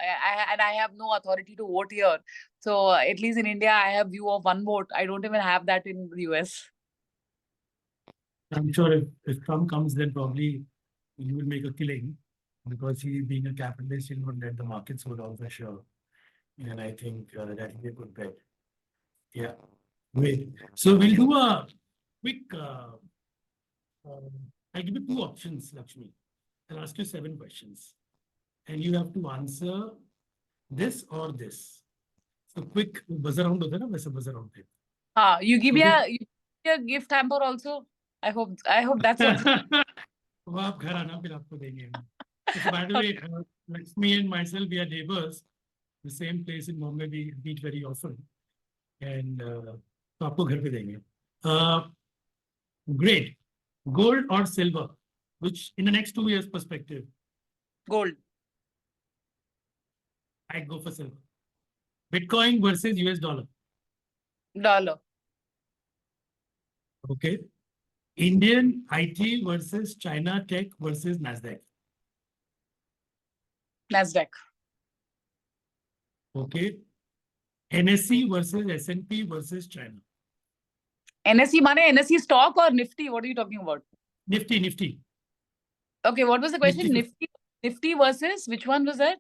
and I have no authority to vote here. So at least in India, I have view of one vote. I don't even have that in the US. I'm sure if Trump comes, then probably he will make a killing because he, being a capitalist, he would let the markets go down for sure. And I think that will be a good bet. Yeah. Great. So we'll do a quick. I give you 2 options, Lakshmi. I'll ask you 7 questions, and you have to answer this or this. So quick buzzer round होता है ना, वैसे buzzer round है. You give me a gift hamper also. I hope that's what. वो आप घर आना फिर आपको देंगे. So by the way, Lakshmi and myself, we are neighbors. The same place in Bombay, we meet very often, and तो आपको घर पे देंगे. Great. Gold or silver, which in the next 2 years perspective? Gold. I go for silver. Bitcoin versus US dollar. Dollar. Okay. Indian IT versus China tech versus Nasdaq. Nasdaq. Okay. NSE versus S&P versus China. NSE money, NSE stock or Nifty? What are you talking about? Nifty. Okay, what was the question? Nifty versus which one was that?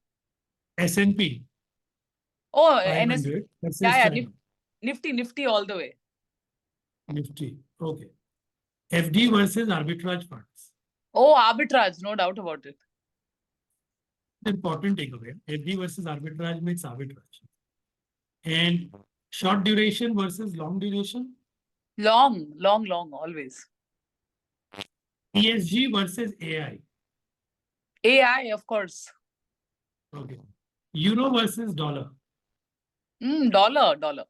S&P. Oh, 500 versus yeah, China. Nifty all the way. Nifty. Okay. FD versus arbitrage funds. Oh, arbitrage, no doubt about it. Important takeaway. FD versus arbitrage means arbitrage. And short duration versus long duration. Long, always. ESG versus AI. AI, of course. Okay. Euro versus dollar. Dollar.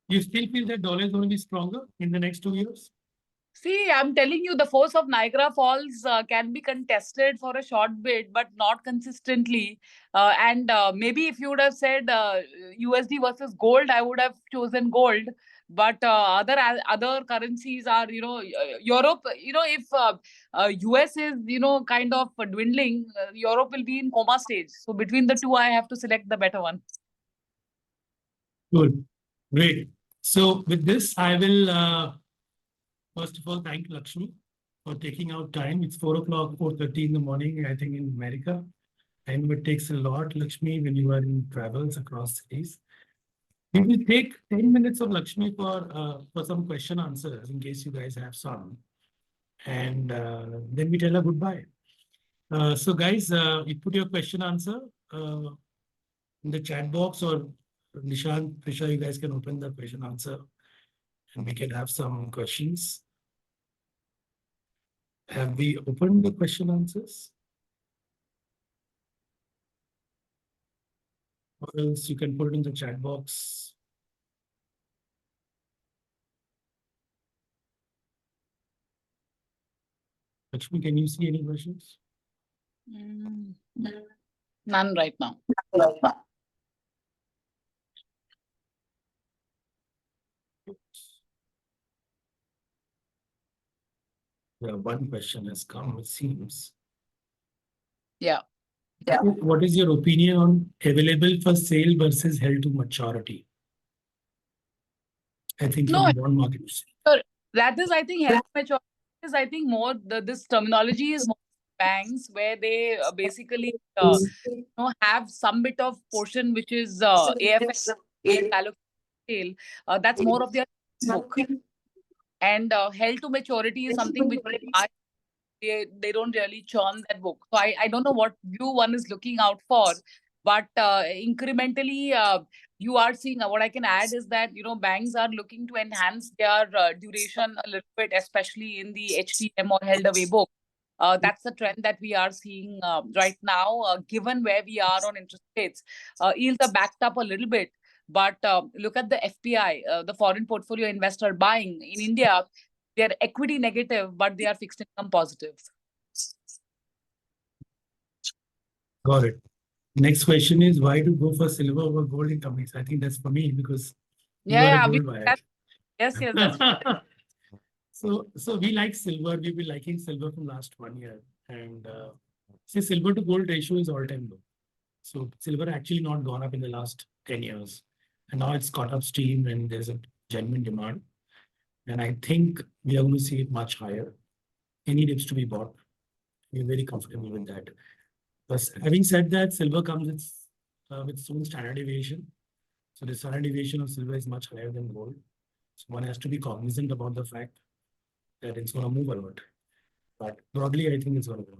You still feel that dollar is going to be stronger in the next 2 years? See, I'm telling you, the force of Niagara Falls can be contested for a short bit, but not consistently. And maybe if you would have said USD versus gold, I would have chosen gold. But other currencies are, Europe, if US is, kind of dwindling, Europe will be in coma stage. So between the two, I have to select the better one. Good. Great. So with this, I will, first of all, thank Lakshmi for taking out time. It's 4 o'clock, 4:30 in the morning, I think, in America. I know it takes a lot, Lakshmi, when you are in travels across cities. We will take 10 minutes of Lakshmi for some question answers in case you guys have some. And then we tell her goodbye. So guys, you put your question answer in the chat box, or Nishant, Prisha, you guys can open the question answer and we can have some questions. Have we opened the question answers? Or else you can put it in the chat box. Lakshmi, can you see any questions? None right now. Yeah, one question has come, it seems. Yeah. What is your opinion on available for sale versus held to maturity? I think No, from bond market. that is, I think, health maturity is, I think, more this terminology is more banks where they basically have some bit of portion which is AFS allocation sale. That's more of their book. And held to maturity is something which they buy. They don't really churn that book. So I don't know what view one is looking out for, but incrementally you are seeing what I can add is that banks are looking to enhance their duration a little bit, especially in the HTM or held away book. That's the trend that we are seeing right now, given where we are on interest rates. Yields are backed up a little bit, but look at the FPI, the foreign portfolio investor buying in India. They are equity negative, but they are fixed income positive. Got it. Next question is, why to go for silver over gold in companies? I think that's for me because you are a gold buyer. Yes, that's right. So we like silver. We've been liking silver from last 1 year. And see, silver to gold ratio is all-time low. So silver actually not gone up in the last 10 years. And now it's caught up steam and there's a genuine demand. And I think we are going to see it much higher. Any dips to be bought. We're very comfortable with that. But having said that, silver comes with its own standard deviation. So the standard deviation of silver is much higher than gold. So one has to be cognizant about the fact that it's going to move a lot. But broadly, I think it's going to go.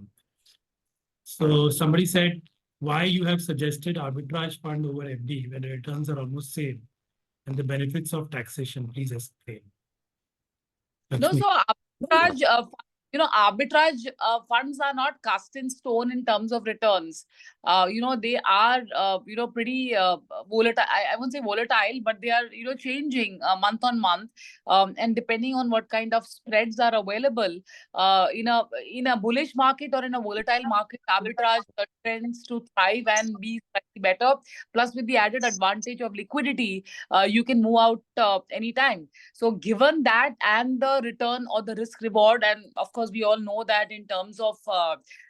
So somebody said, why you have suggested arbitrage fund over FD when the returns are almost same and the benefits of taxation, please explain. No, Lakshmi. so arbitrage, arbitrage funds are not cast in stone in terms of returns. They are, pretty volatile. I won't say volatile, but they are, changing month on month. And depending on what kind of spreads are available, in a bullish market or in a volatile market, arbitrage tends to thrive and be slightly better. Plus, with the added advantage of liquidity, you can move out anytime. So given that and the return or the risk reward, and of course, we all know that in terms of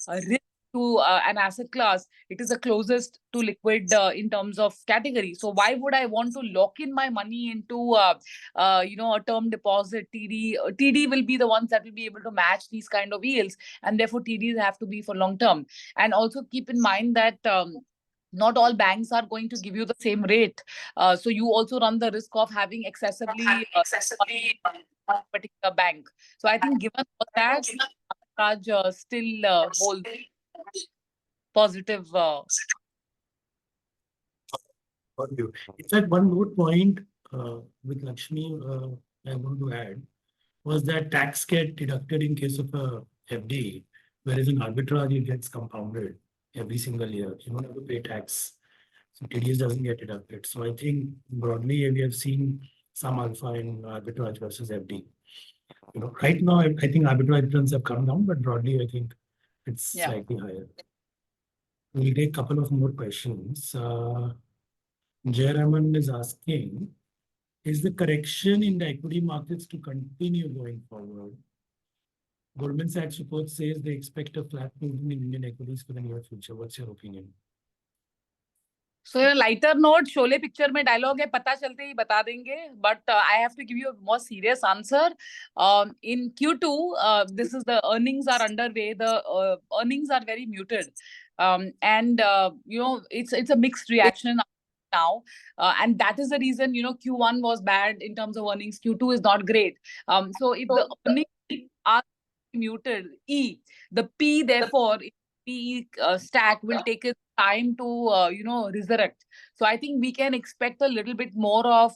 risk to an asset class, it is the closest to liquid in terms of category. So why would I want to lock in my money into, a term deposit, TD? TD will be the ones that will be able to match these kind of yields, and therefore TDs have to be for long term. And also keep in mind that not all banks are going to give you the same rate. So you also run the risk of having excessively particular bank. So I think given all that, Raj still holds positive. Got you. In fact, one more point with Lakshmi I want to add was that tax get deducted in case of a FD, whereas in arbitrage it gets compounded every single year. You don't have to pay tax. So TDS doesn't get deducted. So I think broadly we have seen some alpha in arbitrage versus FD. Right now I think arbitrage returns have come down, but broadly I think it's slightly higher. We'll take a couple of more questions. Jayaraman is asking, is the correction in the equity markets to continue going forward? Goldman Sachs report says they expect a flat movement in Indian equities for the near future. What's your opinion? So in a lighter note, Sholay picture में dialogue है, पता चलते ही बता देंगे. But I have to give you a more serious answer. In Q2, this is the earnings are underway. The earnings are very muted. It's a mixed reaction now, and that is the reason Q1 was bad in terms of earnings. Q2 is not great. So if the earnings are muted, the P therefore PE stack will take its time to resurrect. So I think we can expect a little bit more of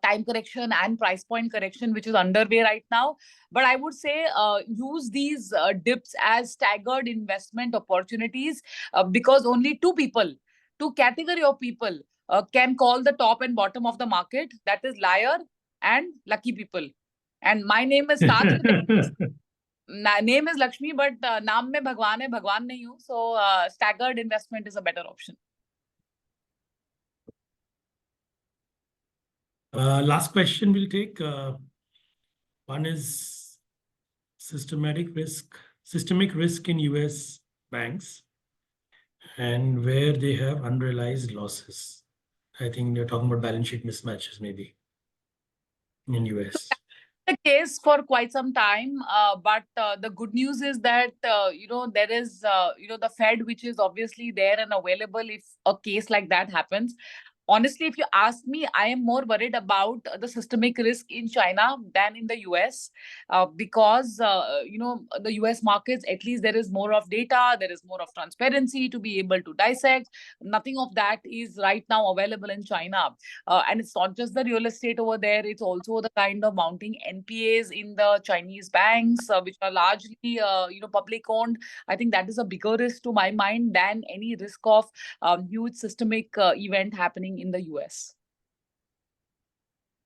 time correction and price point correction, which is underway right now. But I would say use these dips as staggered investment opportunities, because only two category of people can call the top and bottom of the market. That is liar and lucky people. And my name is starts with name is Lakshmi, but naam mein Bhagwan hai, Bhagwan nahi hu. So staggered investment is a better option. Last question we'll take. One is systemic risk in US banks and where they have unrealized losses. I think they're talking about balance sheet mismatches maybe in US. The case for quite some time, but the good news is that there is the Fed, which is obviously there and available if a case like that happens. Honestly, if you ask me, I am more worried about the systemic risk in China than in the US, because the US markets, at least there is more of data, there is more of transparency to be able to dissect. Nothing of that is right now available in China. And it's not just the real estate over there, it's also the kind of mounting NPAs in the Chinese banks, which are largely public owned. I think that is a bigger risk to my mind than any risk of huge systemic event happening in the US.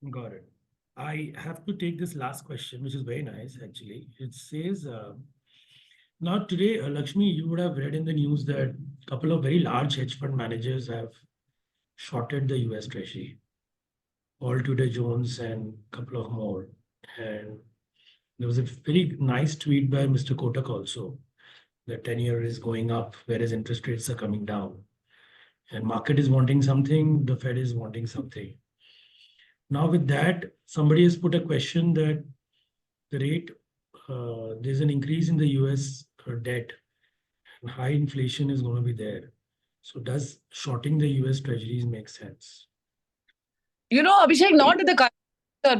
Got it. I have to take this last question, which is very nice, actually. It says, now today, Lakshmi, you would have read in the news that a couple of very large hedge fund managers have shorted the US Treasury. All Tudor Jones and a couple of more. And there was a very nice tweet by Mr. Kotak also. The 10-year is going up, whereas interest rates are coming down. And market is wanting something, the Fed is wanting something. Now with that, somebody has put a question that the rate, there's an increase in the US debt and high inflation is going to be there. So does shorting the US treasuries make sense? Abhishek, not at the current.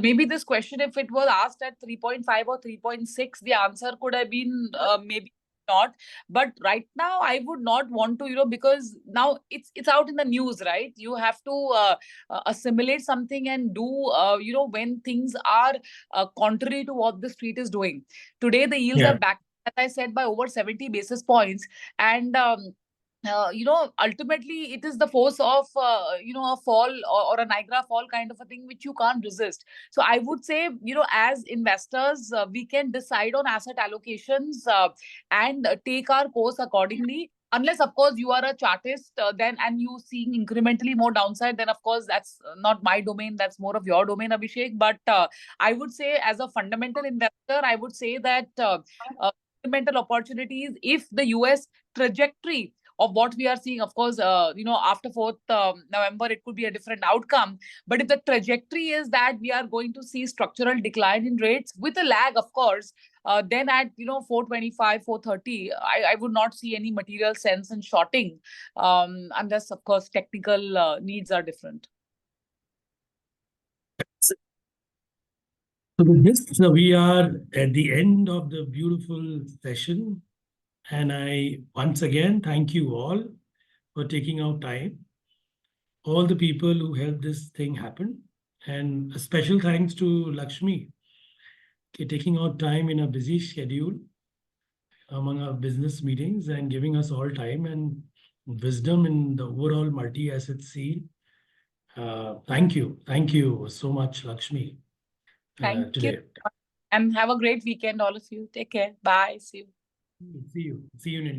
Maybe this question, if it was asked at 3.5 or 3.6, the answer could have been maybe not. But right now, I would not want to, because now it's out in the news, right? You have to assimilate something and do, when things are contrary to what the street is doing. Today, the yields are back, as I said, by over 70 basis points. And ultimately it is the force of a fall or a Niagara fall kind of a thing which you can't resist. So I would say, as investors, we can decide on asset allocations and take our course accordingly. Unless, of course, you are a chartist, then and you seeing incrementally more downside, then of course that's not my domain. That's more of your domain, Abhishek. But I would say, as a fundamental investor, I would say that fundamental opportunities, if the US trajectory of what we are seeing, of course, after 4th November, it could be a different outcome. But if the trajectory is that we are going to see structural decline in rates with a lag, of course, then at 425, 430, I would not see any material sense in shorting, unless, of course, technical needs are different. So with this, we are at the end of the beautiful session. And I, once again, thank you all for taking out time. All the people who helped this thing happen. And a special thanks to Lakshmi for taking out time in a busy schedule among our business meetings and giving us all time and wisdom in the overall multi-asset scene. Thank you. Thank you so much, Lakshmi. Thank today. you. And have a great weekend, all of you. Take care. Bye. See you. See you in India.